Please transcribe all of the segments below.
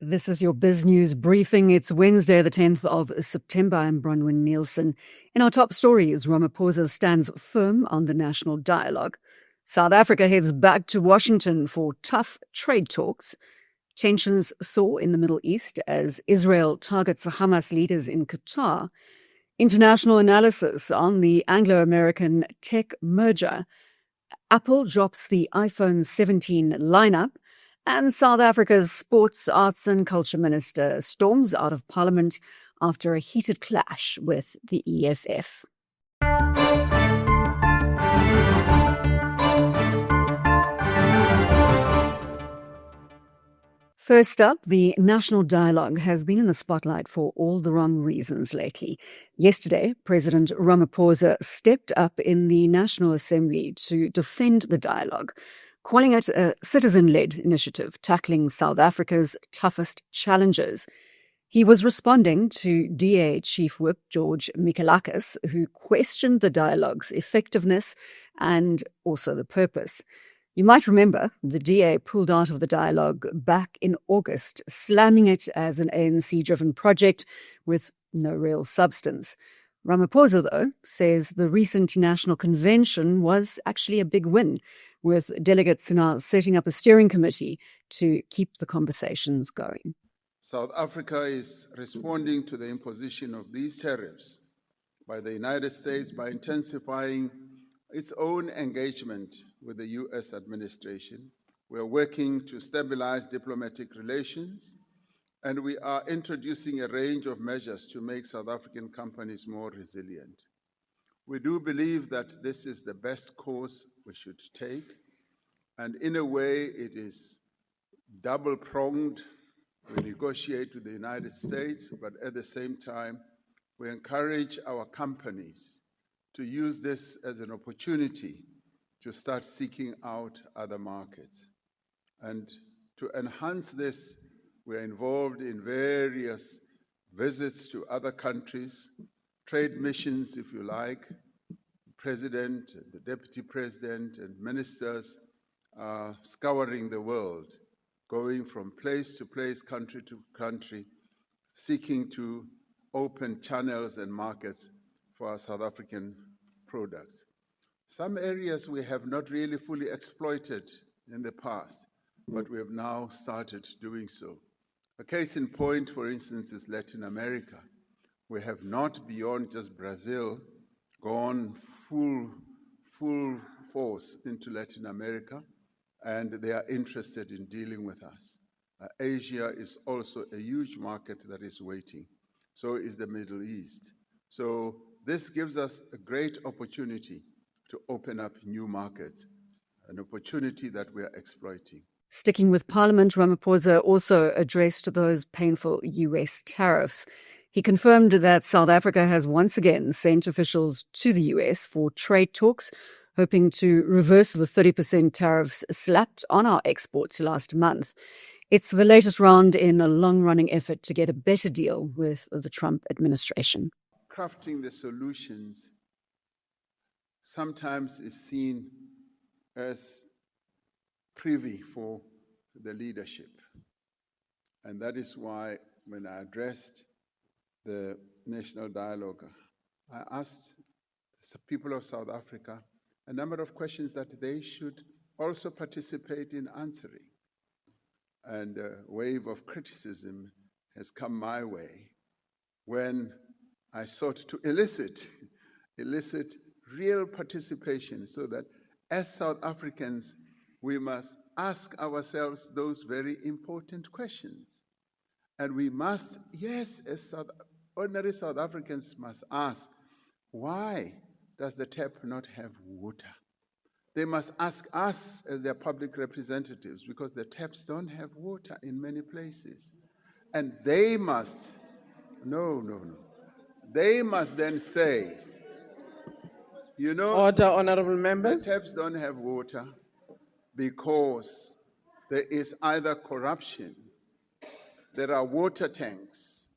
This is your Biz News briefing. It's Wednesday, the 10th of September. I'm Bronwyn Nielsen. In our top stories, Ramaphosa stands firm on the national dialogue. South Africa heads back to Washington for tough trade talks. Tensions soar in the Middle East as Israel targets Hamas leaders in Qatar. International analysis on the Anglo American Teck merger. Apple drops the iPhone 17 lineup. And South Africa's Sports, Arts and Culture Minister storms out of Parliament after a heated clash with the EFF. First up, the national dialogue has been in the spotlight for all the wrong reasons lately. Yesterday, President Ramaphosa stepped up in the National Assembly to defend the dialogue, calling it a citizen-led initiative tackling South Africa's toughest challenges. He was responding to DA Chief Whip George Michalakis, who questioned the dialogue's effectiveness and also the purpose. You might remember the DA pulled out of the dialogue back in August, slamming it as an ANC-driven project with no real substance. Ramaphosa, though, says the recent national convention was actually a big win, with delegates now setting up a steering committee to keep the conversations going. South Africa is responding to the imposition of these tariffs by the United States by intensifying its own engagement with the U.S. administration. We are working to stabilize diplomatic relations, and we are introducing a range of measures to make South African companies more resilient. We do believe that this is the best course we should take, and in a way it is double-pronged. We negotiate with the United States, but at the same time, we encourage our companies to use this as an opportunity to start seeking out other markets. And to enhance this, we are involved in various visits to other countries, trade missions, if you like. The President, the Deputy President, and ministers are scouring the world, going from place to place, country to country, seeking to open channels and markets for our South African products. Some areas we have not really fully exploited in the past, but we have now started doing so. A case in point, for instance, is Latin America. We have not, beyond just Brazil, gone full force into Latin America, and they are interested in dealing with us. Asia is also a huge market that is waiting. So is the Middle East. So this gives us a great opportunity to open up new markets, an opportunity that we are exploiting. Sticking with Parliament, Ramaphosa also addressed those painful US tariffs. He confirmed that South Africa has once again sent officials to the US for trade talks, hoping to reverse the 30% tariffs slapped on our exports last month. It's the latest round in a long-running effort to get a better deal with the Trump administration. Crafting the solutions sometimes is seen as privy for the leadership. And that is why when I addressed the national dialogue, I asked the people of South Africa a number of questions that they should also participate in answering. And a wave of criticism has come my way when I sought to elicit real participation so that as South Africans, we must ask ourselves those very important questions. And we must, yes, as ordinary South Africans must ask, why does the tap not have water? They must ask us as their public representatives because the taps don't have water in many places. And they must, they must then say, you know, Order, honorable members. The taps don't have water because there is either corruption, there are water tanks,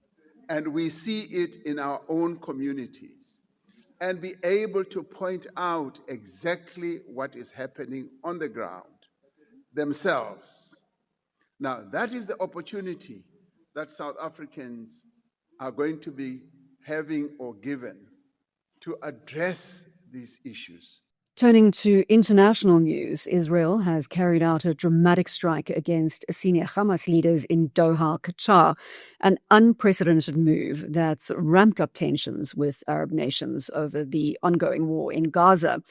and we see it in our own communities, and be able to point out exactly what is happening on the ground themselves. Now, that is the opportunity that South Africans are going to be having or given to address these issues. Turning to international news, Israel has carried out a dramatic strike against senior Hamas leaders in Doha, Qatar, an unprecedented move that's ramped up tensions with Arab nations over the ongoing war in Gaza.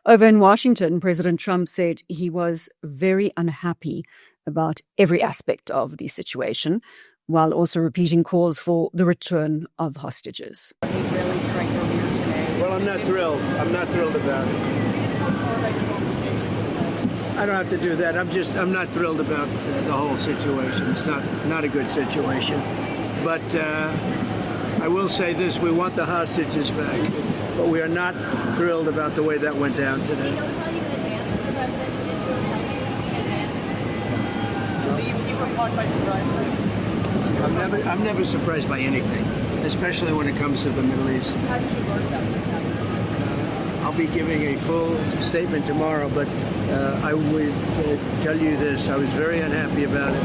Over in Washington, President Trump said he was very unhappy about every aspect of the situation, while also repeating calls for the return of hostages. Israeli strike earlier today. Well, I'm not thrilled. I'm not thrilled about it. I don't have to do that. I'm not thrilled about the whole situation. It's not a good situation. But I will say this: we want the hostages back, but we are not thrilled about the way that went down today. Did he tell you in advance, Mr. President? Did Israel tell you in advance? So you were caught by surprise. I'm never surprised by anything, especially when it comes to the Middle East. How did you learn about this? I'll be giving a full statement tomorrow, but I would tell you this: I was very unhappy about it,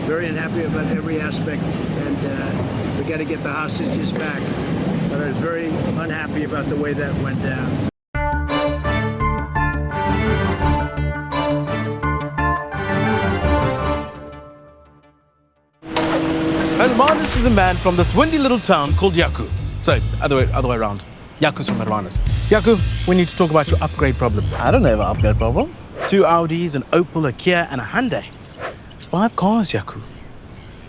very unhappy about every aspect, and we got to get the hostages back. But I was very unhappy about the way that went down. And Hermanus is a man from this windy little town called Yaku. Sorry, other way around. Yaku's from Hermanus. Yaku, we need to talk about your upgrade problem. I don't have an upgrade problem. 2 Audis, an Opel, a Kia, and a Hyundai. It's 5 cars, Yaku.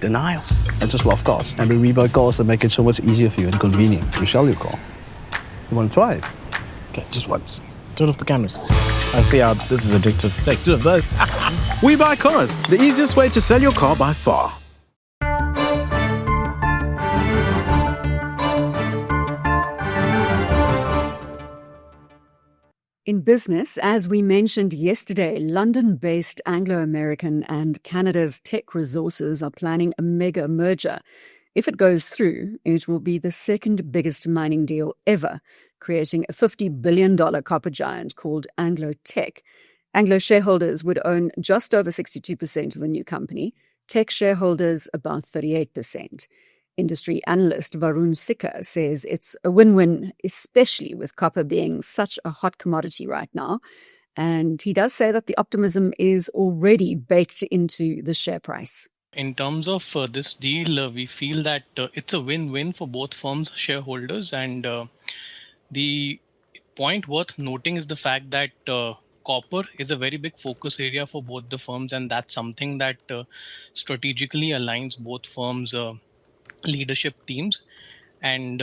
Denial. It's just a lot of cars. And we buy cars that make it so much easier for you and convenient to sell your car. You want to try it? Okay, just once. Turn off the cameras. I see how this is addictive. Take 2 of those. We Buy Cars, the easiest way to sell your car by far. In business, as we mentioned yesterday, London-based Anglo American and Canada's Teck resources are planning a mega merger. If it goes through, it will be the second biggest mining deal ever, creating a $50 billion copper giant called Anglo Teck. Anglo shareholders would own just over 62% of the new company, Teck shareholders about 38%. Industry analyst Varun Sikka says it's a win-win, especially with copper being such a hot commodity right now. And he does say that the optimism is already baked into the share price. In terms of this deal, we feel that it's a win-win for both firms' shareholders. And the point worth noting is the fact that copper is a very big focus area for both the firms. And that's something that strategically aligns both firms' leadership teams. And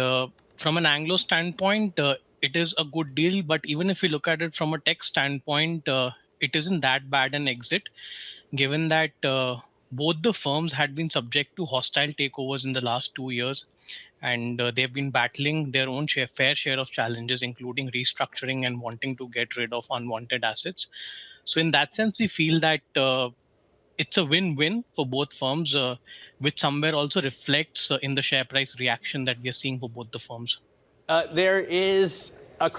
from an Anglo standpoint, it is a good deal. But even if you look at it from a Teck standpoint, it isn't that bad an exit, given that both the firms had been subject to hostile takeovers in the last 2 years. And they've been battling their own fair share of challenges, including restructuring and wanting to get rid of unwanted assets. So in that sense, we feel that it's a win-win for both firms, which somewhere also reflects in the share price reaction that we are seeing for both the firms. There are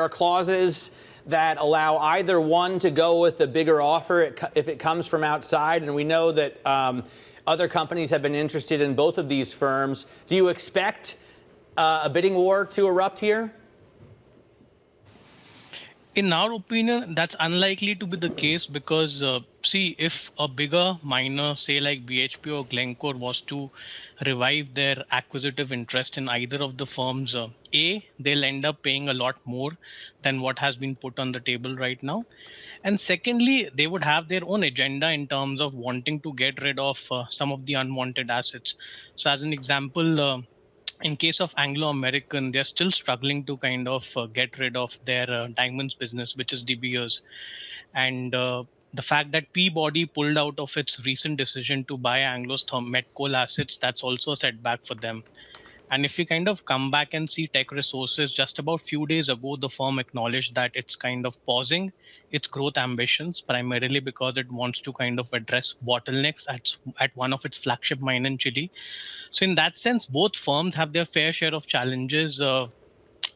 clauses that allow either one to go with the bigger offer if it comes from outside. And we know that other companies have been interested in both of these firms. Do you expect a bidding war to erupt here? In our opinion, that's unlikely to be the case because, if a bigger miner, say like BHP or Glencore, was to revive their acquisitive interest in either of the firms, they'll end up paying a lot more than what has been put on the table right now. And secondly, they would have their own agenda in terms of wanting to get rid of some of the unwanted assets. So as an example, in case of Anglo American, they're still struggling to kind of get rid of their diamonds business, which is De Beers. And the fact that Peabody pulled out of its recent decision to buy Anglo's met coal assets, that's also a setback for them. And if we kind of come back and see Teck Resources, just about a few days ago, the firm acknowledged that it's kind of pausing its growth ambitions, primarily because it wants to kind of address bottlenecks at one of its flagship mine in Chile. So in that sense, both firms have their fair share of challenges,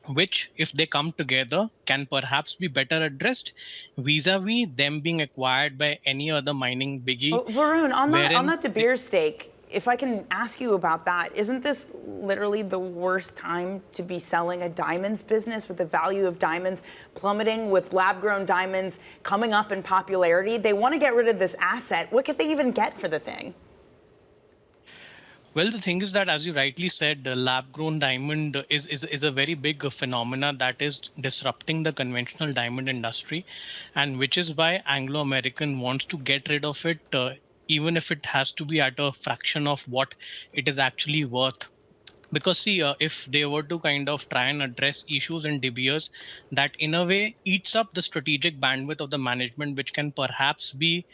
which, if they come together, can perhaps be better addressed vis-a-vis them being acquired by any other mining biggie. Varun, on that De Beers stake, If I can ask you about that, isn't this literally the worst time to be selling a diamonds business, with the value of diamonds plummeting, with lab-grown diamonds coming up in popularity? They want to get rid of this asset. What could they even get for the thing? Well, the thing is that, as you rightly said, the lab-grown diamond is a very big phenomena that is disrupting the conventional diamond industry, and which is why Anglo American wants to get rid of it, even if it has to be at a fraction of what it is actually worth. Because see, if they were to kind of try and address issues in De Beers, that in a way eats up the strategic bandwidth of the management, which can perhaps be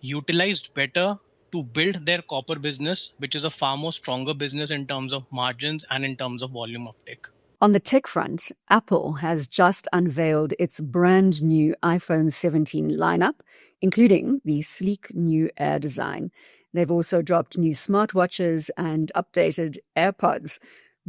utilized better to build their copper business, which is a far more stronger business in terms of margins and in terms of volume uptake. On the tech front, Apple has just unveiled its brand new iPhone 17 lineup, including the sleek new Air design. They've also dropped new smartwatches and updated AirPods.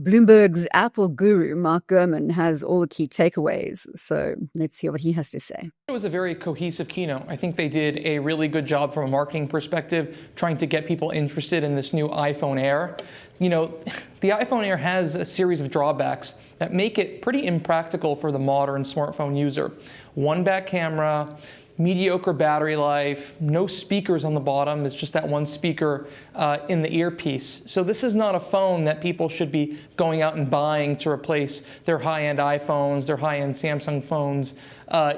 Bloomberg's Apple guru, Mark Gurman, has all the key takeaways. So let's hear what he has to say. It was a very cohesive keynote. I think they did a really good job from a marketing perspective, trying to get people interested in this new iPhone Air. You know, the iPhone Air has a series of drawbacks that make it pretty impractical for the modern smartphone user. One back camera, mediocre battery life, no speakers on the bottom. It's just that one speaker in the earpiece. So this is not a phone that people should be going out and buying to replace their high-end iPhones, their high-end Samsung phones,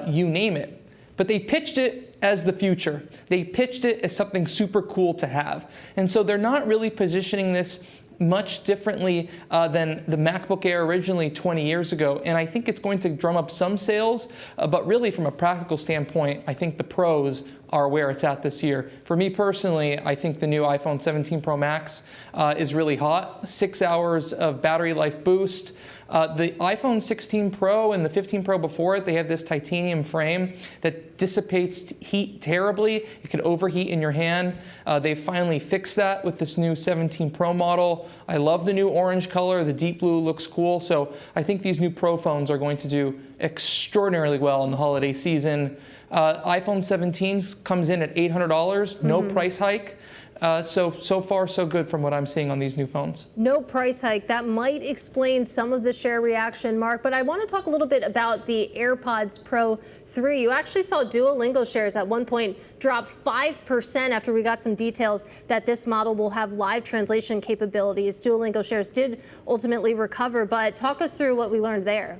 you name it. But they pitched it as the future. They pitched it as something super cool to have. And so they're not really positioning this much differently than the MacBook Air originally 20 years ago. And I think it's going to drum up some sales, but really from a practical standpoint, I think the pros are where it's at this year. For me personally, I think the new iPhone 17 Pro Max is really hot. 6 hours of battery life boost. The iPhone 16 Pro and the 15 Pro before it, they have this titanium frame that dissipates heat terribly. It can overheat in your hand. They finally fixed that with this new 17 Pro model. I love the new orange color. The deep blue looks cool. So I think these new Pro phones are going to do extraordinarily well in the holiday season. iPhone 17 comes in at $800, no price hike. So far, so good from what I'm seeing on these new phones. No price hike. That might explain some of the share reaction, Mark. But I want to talk a little bit about the AirPods Pro 3. You actually saw Duolingo shares at one point drop 5% after we got some details that this model will have live translation capabilities. Duolingo shares did ultimately recover, but talk us through what we learned there.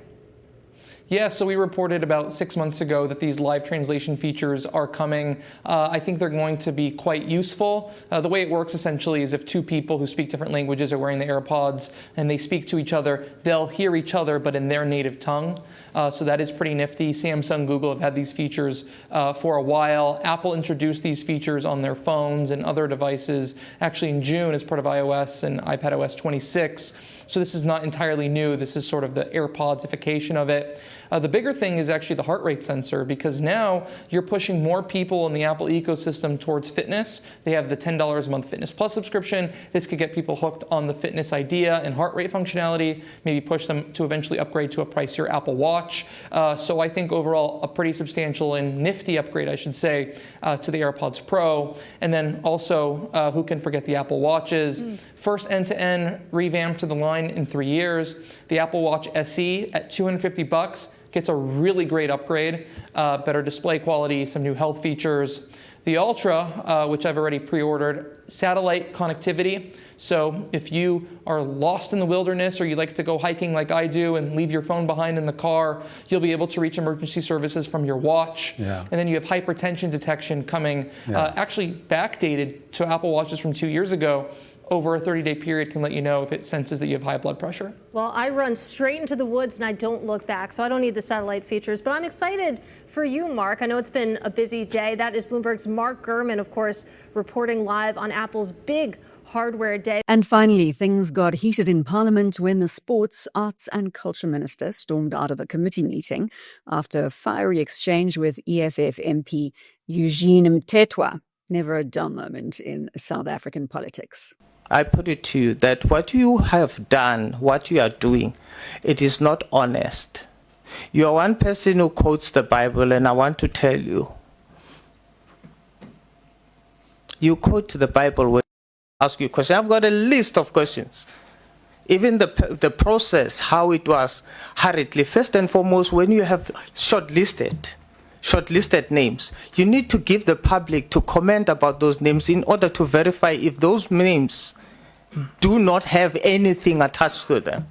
Yeah, so we reported about 6 months ago that these live translation features are coming. I think they're going to be quite useful. The way it works essentially is if two people who speak different languages are wearing the AirPods and they speak to each other, they'll hear each other but in their native tongue. So that is pretty nifty. Samsung, Google have had these features for a while. Apple introduced these features on their phones and other devices actually in June as part of iOS and iPadOS 26. So this is not entirely new. This is sort of the AirPodsification of it. The bigger thing is actually the heart rate sensor, because now you're pushing more people in the Apple ecosystem towards fitness. They have the $10 a month Fitness Plus subscription. This could get people hooked on the fitness idea and heart rate functionality, maybe push them to eventually upgrade to a pricier Apple Watch. So I think overall a pretty substantial and nifty upgrade, I should say, to the AirPods Pro. And then also, who can forget the Apple Watches? First end-to-end revamp to the line in 3 years. The Apple Watch SE at $250 gets a really great upgrade, better display quality, some new health features. The Ultra, which I've already pre-ordered, satellite connectivity. So if you are lost in the wilderness or you like to go hiking like I do and leave your phone behind in the car, you'll be able to reach emergency services from your watch. Yeah. And then you have hypertension detection coming, actually backdated to Apple Watches from 2 years ago. Over a 30-day period can let you know if it senses that you have high blood pressure. Well, I run straight into the woods and I don't look back, so I don't need the satellite features. But I'm excited for you, Mark. I know it's been a busy day. That is Bloomberg's Mark Gurman, of course, reporting live on Apple's big hardware day. And finally, things got heated in Parliament when the Sports, Arts and Culture Minister stormed out of a committee meeting after a fiery exchange with EFF MP Eugene Mthethwa. Never a dull moment in South African politics. I put it to you that what you have done, what you are doing, it is not honest. You are one person who quotes the Bible, and I want to tell you, you quote the Bible ask you a question. I've got a list of questions. Even the process, how it was hurriedly. First and foremost, when you have shortlisted names, you need to give the public to comment about those names in order to verify if those names do not have anything attached to them.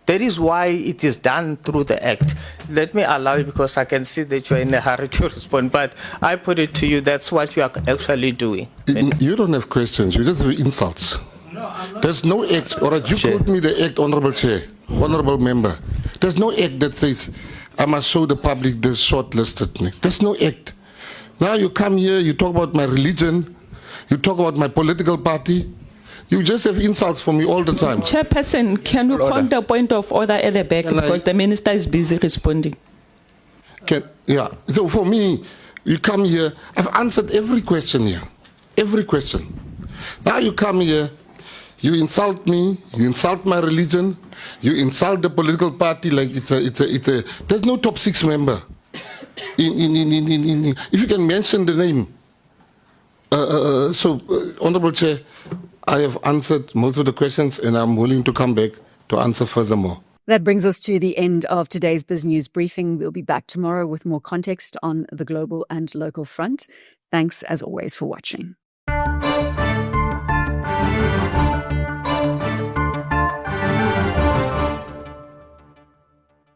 That is why it is done through the Act. Let me allow you, because I can see that you're in a hurry to respond, but I put it to you, that's what you are actually doing. You don't have questions, you just have insults. There's no act, or you quote me the act, Honorable Chair, Honorable Member. There's no act that says, I must show the public the shortlisted name. There's no act. Now you come here, you talk about my religion, you talk about my political party, you just have insults for me all the time. Chairperson, can you point the point of order at the back, because the minister is busy responding? Yeah, so for me, you come here, I've answered every question here, every question. Now you come here, you insult me, you insult my religion, you insult the political party like it's a there's no top 6 member. If you can mention the name. Honorable Chair, I have answered most of the questions and I'm willing to come back to answer furthermore. That brings us to the end of today's BizNews briefing. We'll be back tomorrow with more context on the global and local front. Thanks, as always, for watching.